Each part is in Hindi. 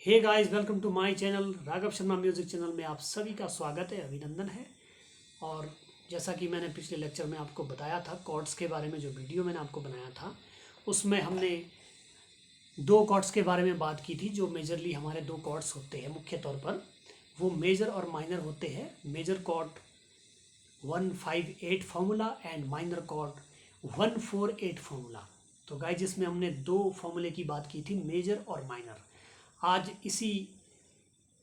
Hey guys, welcome to my channel Raghav Sharma music channel में आप सभी का स्वागत है, अभिनंदन है। और जैसा कि मैंने पिछले लेक्चर में आपको बताया था, कॉर्ड्स के बारे में जो वीडियो मैंने आपको बनाया था उसमें हमने दो कॉर्ड्स के बारे में बात की थी। जो मेजरली हमारे दो कॉर्ड्स होते हैं मुख्य तौर पर, वो मेजर और माइनर होते हैं। Major chord 158 formula and minor chord 148 formula. तो गाइस, इसमें हमने दो फार्मूले की बात की थी, मेजर और माइनर। आज इसी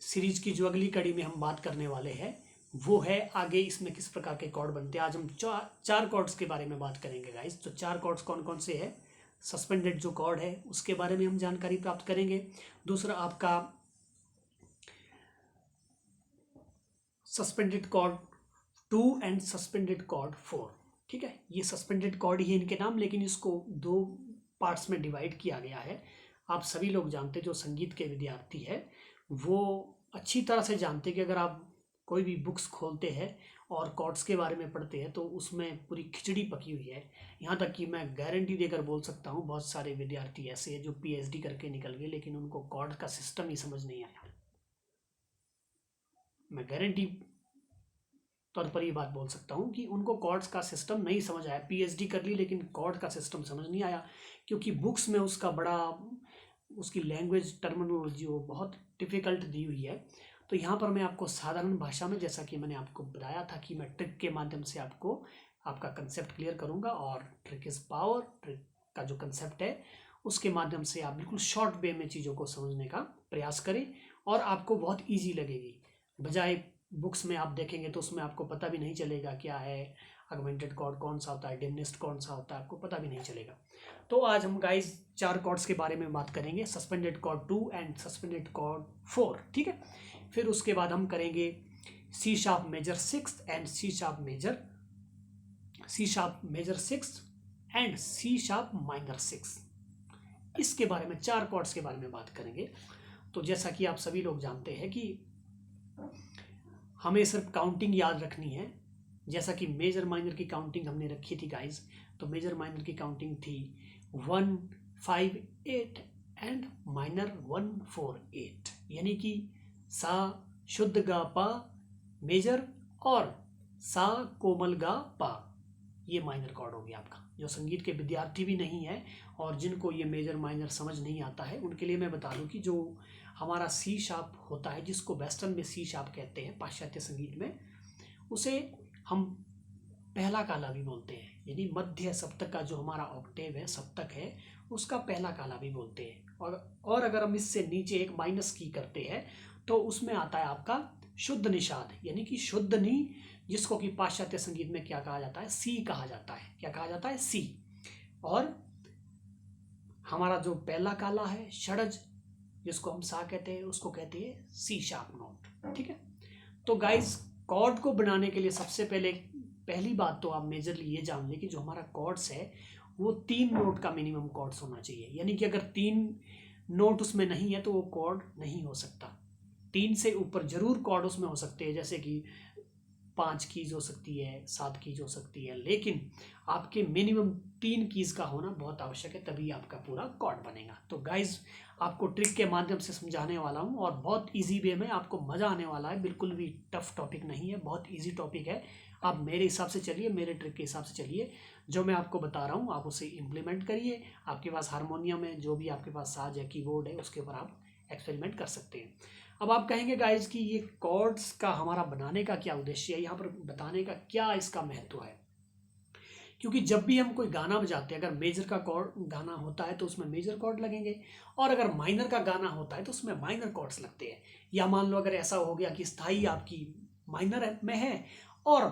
सीरीज की जो अगली कड़ी में हम बात करने वाले हैं वो है आगे इसमें किस प्रकार के कॉर्ड बनते हैं। आज हम चार कॉर्ड्स के बारे में बात करेंगे गाइस। तो चार कॉर्ड्स कौन कौन से हैं? सस्पेंडेड जो कॉर्ड है उसके बारे में हम जानकारी प्राप्त करेंगे। दूसरा आपका suspended chord 2 and suspended chord 4। ठीक है, ये सस्पेंडेड कॉर्ड ही इनके नाम, लेकिन इसको दो पार्ट्स में डिवाइड किया गया है। आप सभी लोग जानते, जो संगीत के विद्यार्थी है वो अच्छी तरह से जानते कि अगर आप कोई भी बुक्स खोलते हैं और कॉर्ड्स के बारे में पढ़ते हैं तो उसमें पूरी खिचड़ी पकी हुई है। यहाँ तक कि मैं गारंटी देकर बोल सकता हूँ, बहुत सारे विद्यार्थी ऐसे हैं जो पीएचडी करके निकल गए लेकिन उनको कॉर्ड का सिस्टम ही समझ नहीं आया। मैं गारंटी तौर पर ये बात बोल सकता हूँ कि उनको कॉर्ड्स का सिस्टम नहीं समझ आया। पीएचडी कर ली लेकिन कॉर्ड का सिस्टम समझ नहीं आया, क्योंकि बुक्स में उसका बड़ा उसकी लैंग्वेज टर्मिनोलॉजी वो बहुत डिफ़िकल्ट दी हुई है। तो यहाँ पर मैं आपको साधारण भाषा में, जैसा कि मैंने आपको बताया था कि मैं ट्रिक के माध्यम से आपको आपका कंसेप्ट क्लियर करूँगा। और ट्रिक इज़ पावर, ट्रिक का जो कंसेप्ट है उसके माध्यम से आप बिल्कुल शॉर्ट वे में चीज़ों को समझने का प्रयास करें और आपको बहुत ईजी लगेगी। बजाय बुक्स में आप देखेंगे तो उसमें आपको पता भी नहीं चलेगा क्या है ऑगमेंटेड कॉर्ड, कौन सा होता है डिमिनिश्ड, कौन सा होता है, आपको पता भी नहीं चलेगा। तो आज हम गाइस चार कॉर्ड्स के बारे में बात करेंगे, suspended chord 2 and suspended chord 4। ठीक है, फिर उसके बाद हम करेंगे C sharp major 6 and C sharp major 6 and C sharp minor 6। इसके बारे में, चार कॉर्ड्स के बारे में बात करेंगे। तो जैसा कि आप सभी लोग जानते हैं कि हमें सिर्फ काउंटिंग याद रखनी है। जैसा कि मेजर माइनर की काउंटिंग हमने रखी थी गाइस, तो मेजर माइनर की काउंटिंग थी 158 एंड माइनर 148, यानी कि सा शुद्ध गा पा मेजर और सा कोमल गा पा, ये माइनर कॉर्ड हो गया आपका। जो संगीत के विद्यार्थी भी नहीं है और जिनको ये मेजर माइनर समझ नहीं आता है उनके लिए मैं बता दूं कि जो हमारा सी शार्प होता है, जिसको वेस्टर्न में सी शार्प कहते हैं पाश्चात्य संगीत में, उसे हम पहला काला भी बोलते हैं। यानी मध्य सप्तक का जो हमारा ऑक्टेव है, सप्तक है, उसका पहला काला भी बोलते हैं। और अगर हम इससे नीचे एक माइनस की करते हैं तो उसमें आता है आपका शुद्ध निषाद, यानी कि शुद्ध नी, जिसको कि पाश्चात्य संगीत में क्या कहा जाता है, सी कहा जाता है। क्या कहा जाता है? सी। और हमारा जो पहला काला है षडज, जिसको हम सा कहते हैं, उसको कहते हैं सी शार्प नोट। ठीक है, तो गाइस कॉर्ड को बनाने के लिए सबसे पहली बात तो आप मेजरली ये जान लें कि जो हमारा कॉर्ड्स है वो 3 नोट का मिनिमम कॉर्ड्स होना चाहिए। यानी कि अगर 3 नोट उसमें नहीं है तो वो कॉर्ड नहीं हो सकता। 3 से ऊपर जरूर कॉर्ड उसमें हो सकते हैं, जैसे कि 5 कीज हो सकती है, 7 कीज हो सकती है, लेकिन आपके मिनिमम 3 कीज का होना बहुत आवश्यक है, तभी आपका पूरा कॉर्ड बनेगा। तो गाइज आपको ट्रिक के माध्यम से समझाने वाला हूँ और बहुत इजी वे में, आपको मज़ा आने वाला है। बिल्कुल भी टफ टॉपिक नहीं है, बहुत इजी टॉपिक है। आप मेरे हिसाब से चलिए, मेरे ट्रिक के हिसाब से चलिए। जो मैं आपको बता रहा हूँ आप उसे इम्प्लीमेंट करिए। आपके पास हारमोनियम है, जो भी आपके पास साज है, कीबोर्ड है, उसके ऊपर आप एक्सपेरिमेंट कर सकते हैं। अब आप कहेंगे गाइज कि ये कॉर्ड्स का हमारा बनाने का क्या उद्देश्य है, यहाँ पर बताने का क्या इसका महत्व है। क्योंकि जब भी हम कोई गाना बजाते हैं, अगर मेजर का कॉर्ड गाना होता है तो उसमें मेजर कॉर्ड लगेंगे, और अगर माइनर का गाना होता है तो उसमें माइनर कॉर्ड्स लगते हैं। या मान लो अगर ऐसा हो गया कि स्थाई आपकी माइनर में है और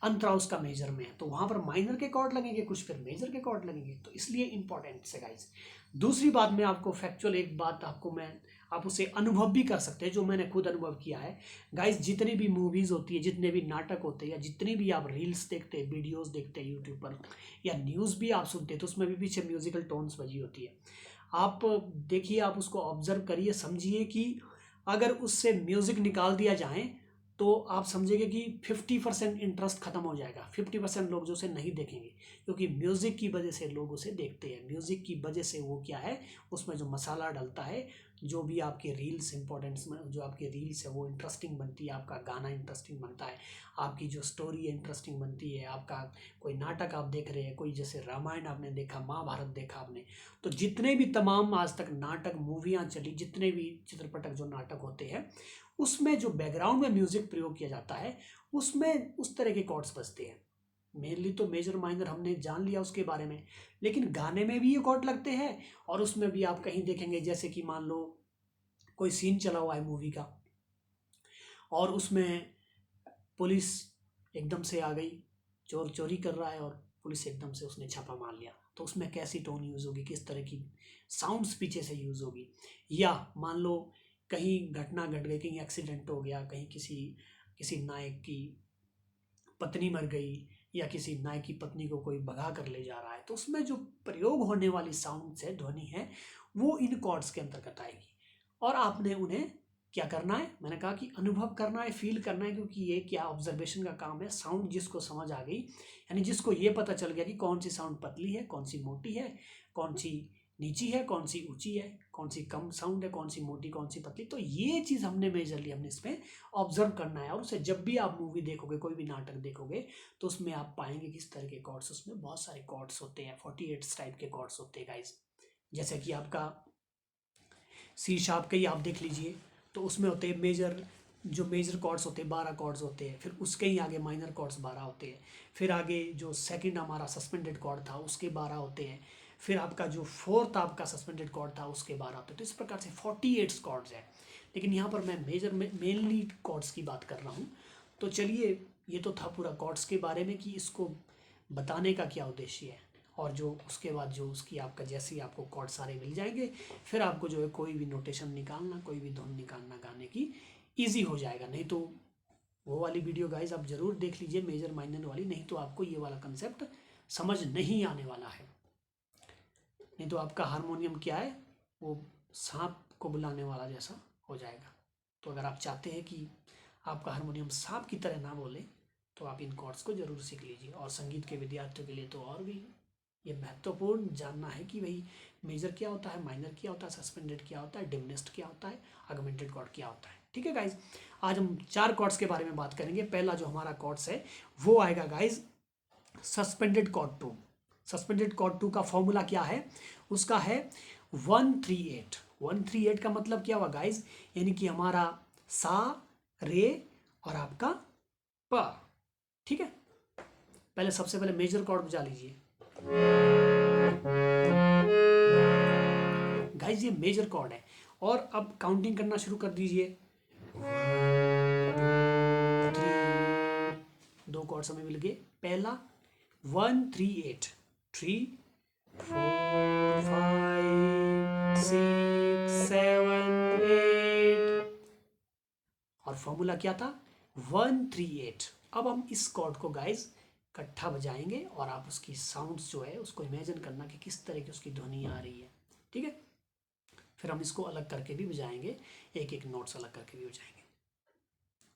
अंतरा उसका मेजर में है, तो वहां पर माइनर के कॉर्ड लगेंगे, कुछ फिर मेजर के कॉर्ड लगेंगे। तो इसलिए इंपॉर्टेंट है गाइज। दूसरी बात में आपको फैक्चुअल एक बात आपको मैं, आप उसे अनुभव भी कर सकते हैं, जो मैंने खुद अनुभव किया है गाइस। जितनी भी मूवीज़ होती है, जितने भी नाटक होते हैं, या जितनी भी आप रील्स देखते हैं, वीडियोस देखते हैं यूट्यूब पर, या न्यूज़ भी आप सुनते हैं, तो उसमें भी पीछे म्यूजिकल टोन्स बजी होती है। आप देखिए, आप उसको ऑब्जर्व करिए, समझिए कि अगर उससे म्यूज़िक निकाल दिया जाए तो आप समझेंगे कि 50% इंटरेस्ट खत्म हो जाएगा। 50% लोग जो उसे नहीं देखेंगे, क्योंकि म्यूज़िक की वजह से लोग उसे देखते हैं। म्यूज़िक की वजह से वो क्या है, उसमें जो मसाला डलता है, जो भी आपके रील्स इंपॉर्टेंस में जो आपकी रील्स है वो इंटरेस्टिंग बनती है, आपका गाना इंटरेस्टिंग बनता है, आपकी जो स्टोरी है इंटरेस्टिंग बनती है, आपका कोई नाटक आप देख रहे हैं, कोई जैसे रामायण आपने देखा, महाभारत देखा आपने, तो जितने भी तमाम आज तक नाटक मूवियाँ चली, जितने भी चित्रपटक जो नाटक होते हैं, उसमें जो बैकग्राउंड में म्यूजिक प्रयोग किया जाता है उसमें उस तरह के कॉर्ड्स बजते हैं। मेनली तो मेजर माइनर हमने जान लिया उसके बारे में, लेकिन गाने में भी ये कॉर्ड लगते हैं, और उसमें भी आप कहीं देखेंगे जैसे कि मान लो कोई सीन चला हुआ है मूवी का, और उसमें पुलिस एकदम से आ गई, चोर चोरी कर रहा है और पुलिस एकदम से उसने छापा मार लिया, तो उसमें कैसी टोन यूज़ होगी, किस तरह की साउंड्स पीछे से यूज़ होगी। या मान लो कहीं घटना घट गई, कहीं एक्सीडेंट हो गया, कहीं किसी किसी नायक की पत्नी मर गई, या किसी नायक की पत्नी को कोई भगा कर ले जा रहा है, तो उसमें जो प्रयोग होने वाली साउंड्स है, ध्वनि है, वो इन कॉर्ड्स के अंतर्गत आएगी। और आपने उन्हें क्या करना है, मैंने कहा कि अनुभव करना है, फील करना है, क्योंकि ये क्या ऑब्जर्वेशन का काम है। साउंड जिसको समझ आ गई, यानी जिसको ये पता चल गया कि कौन सी साउंड पतली है, कौन सी मोटी है, कौन सी नीची है, कौन सी ऊंची है, कौन सी कम साउंड है, कौन सी मोटी, कौन सी पतली, तो ये चीज़ हमने मेजरली हमने इसमें ऑब्जर्व करना है। और उसे जब भी आप मूवी देखोगे, कोई भी नाटक देखोगे, तो उसमें आप पाएंगे किस तरह के कॉर्ड्स, उसमें बहुत सारे कॉर्ड्स होते हैं, 48 टाइप के कॉर्ड्स होते हैं गाइज। जैसे कि आपका सी शार्प का ही आप देख लीजिए, तो उसमें होते हैं मेजर, जो मेजर कॉर्ड्स होते हैं 12 कॉर्ड्स होते हैं, फिर उसके ही आगे माइनर कॉर्ड्स 12 होते हैं, फिर आगे जो सेकंड हमारा सस्पेंडेड कॉर्ड था उसके 12 होते हैं, फिर आपका जो फोर्थ आपका सस्पेंडेड कॉर्ड था उसके 12 होते हैं। तो इस प्रकार से 48 कॉर्ड्स हैं, लेकिन यहाँ पर मैं मेजर में मेनली कॉर्ड्स की बात कर रहा हूँ। तो चलिए, ये तो था पूरा कॉर्ड्स के बारे में कि इसको बताने का क्या उद्देश्य है, और जो उसके बाद जो उसकी आपका जैसे ही आपको कॉर्ड सारे मिल जाएंगे, फिर आपको जो है कोई भी नोटेशन निकालना, कोई भी धुन निकालना गाने की ईजी हो जाएगा। नहीं तो वो वाली वीडियो गाइज आप ज़रूर देख लीजिए, मेजर माइनर वाली, नहीं तो आपको ये वाला कंसेप्ट समझ नहीं आने वाला है। नहीं तो आपका हारमोनियम क्या है, वो सांप को बुलाने वाला जैसा हो जाएगा। तो अगर आप चाहते हैं कि आपका हारमोनियम सांप की तरह ना बोले, तो आप इन कॉर्ड्स को जरूर सीख लीजिए। और संगीत के विद्यार्थियों के लिए तो और भी ये महत्वपूर्ण जानना है कि भाई मेजर क्या होता है, माइनर क्या होता है, सस्पेंडेड क्या होता है, डिमिनिस्ड क्या होता है, ऑगमेंटेड कॉर्ड क्या होता है। ठीक है गाइज, आज हम 4 कॉर्ड्स के बारे में बात करेंगे। पहला जो हमारा कॉर्ड्स है वो आएगा guys suspended chord 2। Suspended chord 2 का फॉर्मूला क्या है, उसका है 138। 138 का मतलब क्या हुआ गाइज, यानी कि हमारा सा, रे और आपका प। ठीक है, पहले सबसे पहले मेजर कॉर्ड बजा लीजिए गाइज, ये मेजर कॉर्ड है। और अब काउंटिंग करना शुरू कर दीजिए। 2 कॉर्ड्स हमें मिल गए। पहला 138, 3 4 5 6 7 8, और फॉर्मूला क्या था 138। अब हम इस कॉर्ड को गाइज इकट्ठा बजाएंगे, और आप उसकी साउंड्स जो है उसको इमेजिन करना कि किस तरह की उसकी ध्वनि आ रही है। ठीक है, फिर हम इसको अलग करके भी बजाएंगे, एक एक नोट्स अलग करके भी बजाएंगे।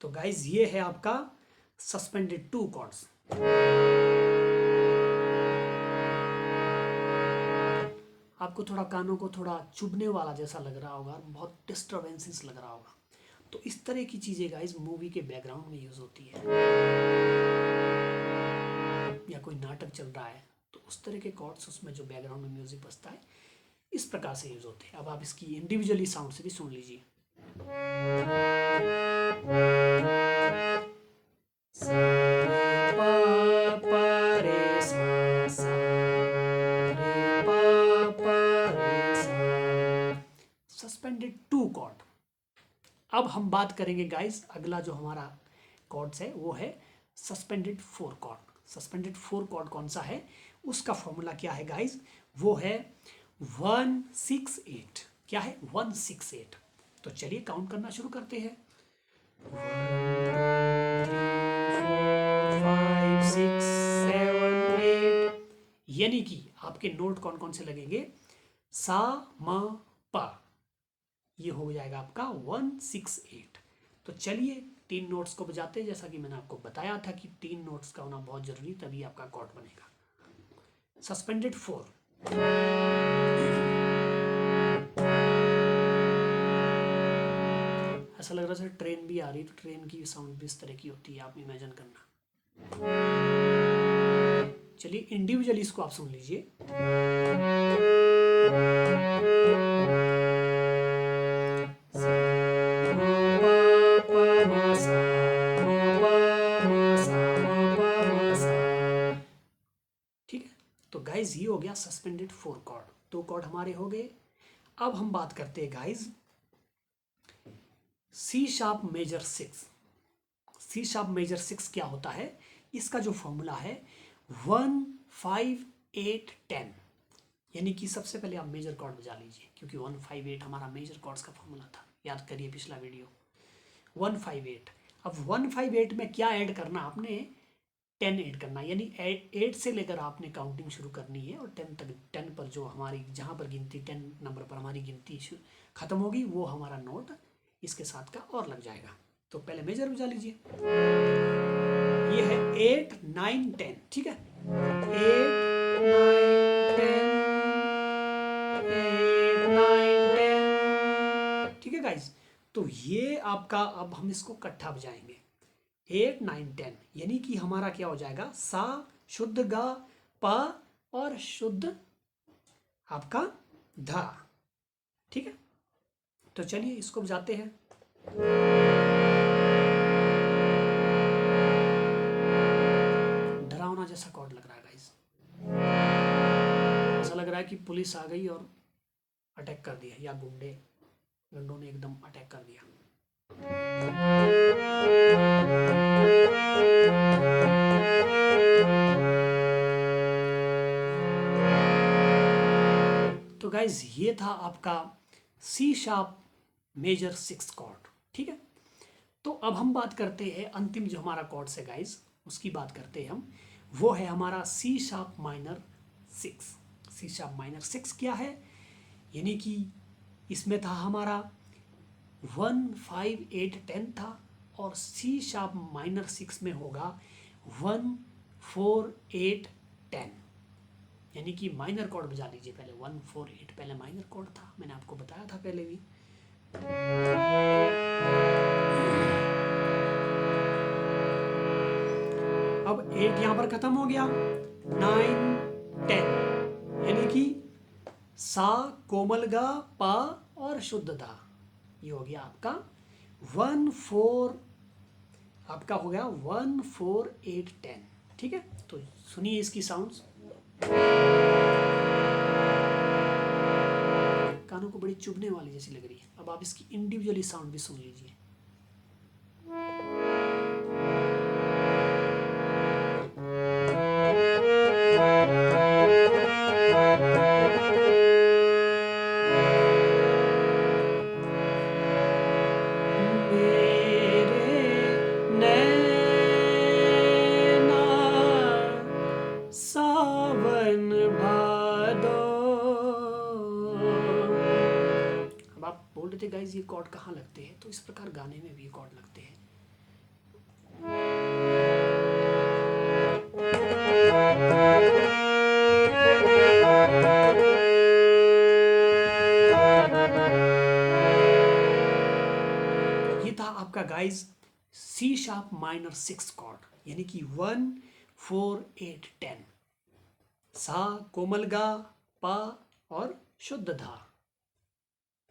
तो गाइज ये है आपका सस्पेंडेड 2 कॉर्ड्स। आपको थोड़ा कानों को थोड़ा चुभने वाला जैसा लग रहा होगा, बहुत डिस्टर्बेंसेस लग रहा होगा, तो इस तरह की चीज़ें गाइज मूवी के बैकग्राउंड में यूज़ होती है, या कोई नाटक चल रहा है तो उस तरह के कॉर्ड्स उसमें जो बैकग्राउंड में म्यूजिक बजता है इस प्रकार से यूज़ होते हैं। अब आप इसकी इंडिविजुअली साउंड से भी सुन लीजिए। Suspended 2 chord. अब हम बात करेंगे गाइस, अगला जो हमारा कॉर्ड्स है वो है सस्पेंडेड 4 कॉर्ड। सस्पेंडेड 4 कॉर्ड कौन सा है, उसका फॉर्मूला क्या है गाइस, वो है 168। क्या है 168। तो चलिए काउंट करना शुरू करते हैं। 5 6 7 8, यानी कि आपके नोट कौन कौन से लगेंगे, सा म प, ये हो जाएगा आपका 168। तो चलिए 3 नोट्स को बजाते हैं, जैसा कि मैंने आपको बताया था कि 3 नोट्स का होना बहुत जरूरी, तभी आपका कॉर्ड बनेगा। सस्पेंडेड 4, ऐसा लग रहा है ट्रेन भी आ रही, तो ट्रेन की साउंड भी इस तरह की होती है, आप इमेजिन करना। चलिए इंडिविजुअली इसको आप सुन लीजिए। ठीक है, तो गाइज ये हो गया सस्पेंडेड 4 कॉर्ड, 2 कॉर्ड हमारे हो गए। अब हम बात करते हैं guys C sharp major 6। C sharp major 6 क्या होता है? इसका जो फॉर्मूला है 1 5 8 10, यानी कि सबसे पहले आप मेजर कॉर्ड बजा लीजिए, क्योंकि 1 5 8 हमारा मेजर कॉर्ड्स का फॉर्मूला था, याद करिए पिछला वीडियो। 1 5 8, अब 1 5 8 में क्या ऐड करना, आपने 10 ऐड करना, यानी 8 से लेकर आपने काउंटिंग शुरू करनी है, और 10 तक, 10 पर जो हमारी, जहाँ पर गिनती 10 नंबर पर हमारी गिनती खत्म होगी, वो हमारा नोट इसके साथ का और लग जाएगा। तो पहले मेजर बजा लीजिए, ये है 8 9 10, ठीक है, 8 9 10, 8 9 10, ठीक है गाइज। तो ये आपका, अब हम इसको इकट्ठा बजाएंगे 8 9 10, यानी कि हमारा क्या हो जाएगा, सा शुद्ध गा पा और शुद्ध आपका धा, ठीक है। तो चलिए इसको बजाते हैं। डरावना जैसा कॉर्ड लग रहा है गाइस, ऐसा लग रहा है कि पुलिस आ गई और अटैक कर दिया, या गुंडों ने एकदम अटैक कर दिया। तो गाइज ये था आपका सी शार्प मेजर 6 कॉर्ड, ठीक है। तो अब हम बात करते हैं अंतिम जो हमारा कॉर्ड है गाइज, उसकी बात करते हैं हम, वो है हमारा C sharp minor 6। C sharp minor 6 क्या है, यानी कि इसमें था हमारा 1 5 8 10 था, और सी शार्प माइनर 6 में होगा 1 4 8 10, यानी कि माइनर कॉर्ड बजा लीजिए पहले। 1 4 8 पहले माइनर कॉर्ड था, मैंने आपको बताया था पहले भी। अब 8 यहां पर खत्म हो गया, 9 10, यानी कि सा कोमल गा पा और शुद्ध धा, ये हो गया आपका 1 4, आपका हो गया 1 4 8 10, ठीक है। तो सुनिए इसकी साउंड्स, कानों को बड़ी चुभने वाली जैसी लग रही है। अब आप इसकी इंडिविजुअली साउंड भी सुन लीजिए। सावन भादो, अब आप बोल रहे थे गाइस ये कॉर्ड कहाँ लगते हैं, तो इस प्रकार गाने में भी ये कॉर्ड लगते हैं। ये था आपका guys C sharp minor 6 chord, यानी कि 1 4 8 10, सा कोमल गा पा और शुद्ध धा।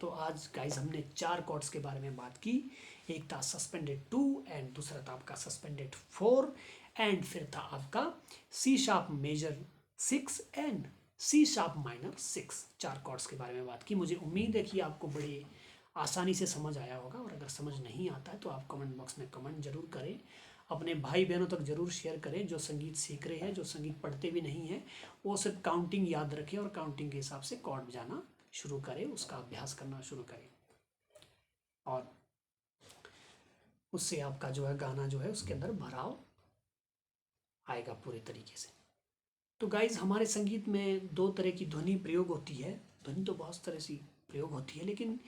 तो आज गाइस हमने 4 कॉर्ड्स के बारे में बात की, एक था सस्पेंडेड 2 एंड दूसरा था आपका सस्पेंडेड 4 एंड फिर था आपका C sharp major 6 and C sharp minor 6। 4 chords के बारे में बात की। मुझे उम्मीद है कि आपको बड़ी आसानी से समझ आया होगा, और अगर समझ नहीं आता है तो आप कमेंट बॉक्स में कमेंट जरूर करें, अपने भाई बहनों तक जरूर शेयर करें जो संगीत सीख रहे हैं, जो संगीत पढ़ते भी नहीं हैं, वो सिर्फ काउंटिंग याद रखें और काउंटिंग के हिसाब से कॉर्ड बजाना शुरू करें, उसका अभ्यास करना शुरू करें, और उससे आपका जो है गाना जो है उसके अंदर भराव आएगा पूरे तरीके से। तो गाइज हमारे संगीत में 2 तरह की ध्वनि प्रयोग होती है, ध्वनि तो बहुत तरह से प्रयोग होती है, लेकिन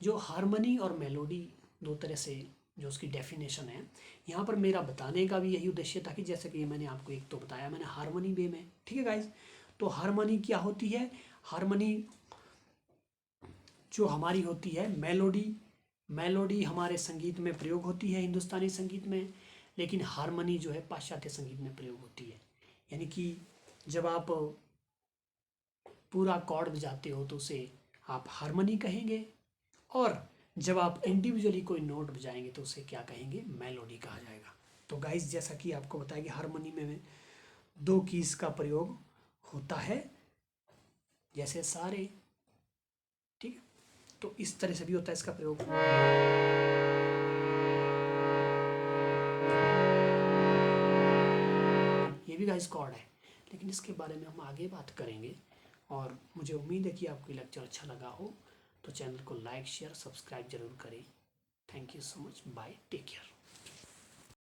जो हारमोनी और मेलोडी 2 तरह से जो उसकी डेफिनेशन है। यहाँ पर मेरा बताने का भी यही उद्देश्य था कि जैसे कि मैंने आपको एक तो बताया मैंने हारमोनी वे में, ठीक है गाइज। तो हारमोनी क्या होती है? हारमोनी जो हमारी होती है मेलोडी हमारे संगीत में प्रयोग होती है, हिंदुस्तानी संगीत में, लेकिन हारमोनी जो है पाश्चात्य संगीत में प्रयोग होती है। यानी कि जब आप पूरा कॉर्ड बजाते हो तो उसे आप हारमोनी कहेंगे, और जब आप इंडिविजुअली कोई नोट बजाएंगे तो उसे क्या कहेंगे? मेलोडी कहा जाएगा। तो गाइस जैसा कि आपको बताया कि हारमोनी में 2 कीज का प्रयोग होता है, जैसे सारे, ठीक है। तो इस तरह से भी होता है इसका प्रयोग। ये भी गाइस कॉर्ड है, लेकिन इसके बारे में हम आगे बात करेंगे। और मुझे उम्मीद है कि आपको ये लेक्चर अच्छा लगा हो, तो चैनल को लाइक शेयर सब्सक्राइब जरूर करें। Thank you so much, bye, take care.